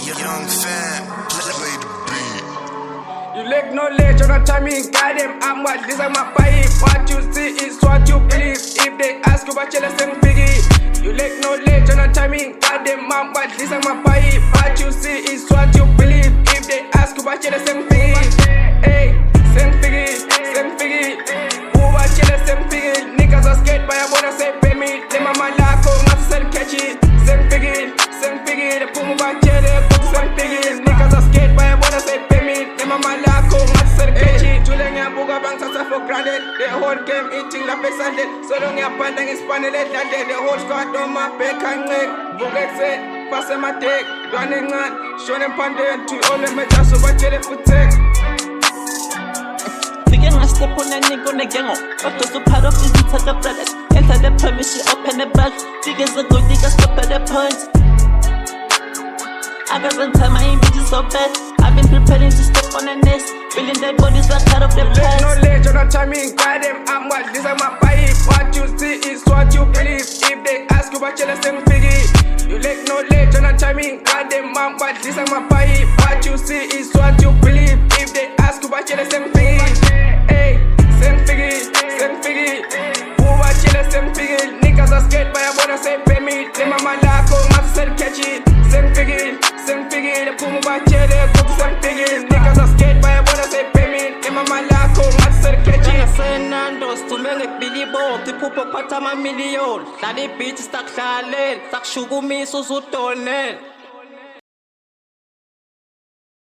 Young fan, play the beat. You lack knowledge on the timing, goddamn, I'm what this is my pipe. What you see is what you believe. If they ask you about your same biggie, you lack knowledge on the timing, goddamn, I'm what this is my pipe. What you see is what you believe. If they ask you about your same biggie, hey, same biggie. Who about your same biggie? Niggas are scared by a wanna say pay me. They mama lako, not to sell catch it. Same biggie. The puma back here, they put some biggie. Niggas are scared by a wanna say pay me. They mama lako, not to sell catch it. Julian ya buga bang sasa for granted. The whole game eating la face and so long ya pandang is paneled that day. The whole squad on my back and leg. Buget set, pass my take. Running on, show them pandang to all them just so what you for take. I step on that nigga on the gang. But those who part of this, we take a brothers. Enter the permission, open the bag. Figures are good, niggas stop at the point. I got some time, I ain't bitches so bad. I've been preparing to step on the nest. Feeling dead bodies are cut off the past. Knowledge on the timing, goddamn, I'm what this is my pipe. What you see is what you believe. If they ask you about your same biggie, you lack knowledge on the timing, goddamn, I'm what this is my pipe. What you see is what you believe. If they ask you about your same biggie, hey, same biggie. Who about your same biggie? Niggas are scared by a wanna say pay me. They mama lako, not to sell catch it. Same biggie. The puma back here, they put some biggie. Niggas are scared by a wanna say pay me. They mama lako, not to sell catch it. Fernando, stumele Billy Bo, tipupo pata ma million. Lali beat stak shalen, sak shugumi susutolnen.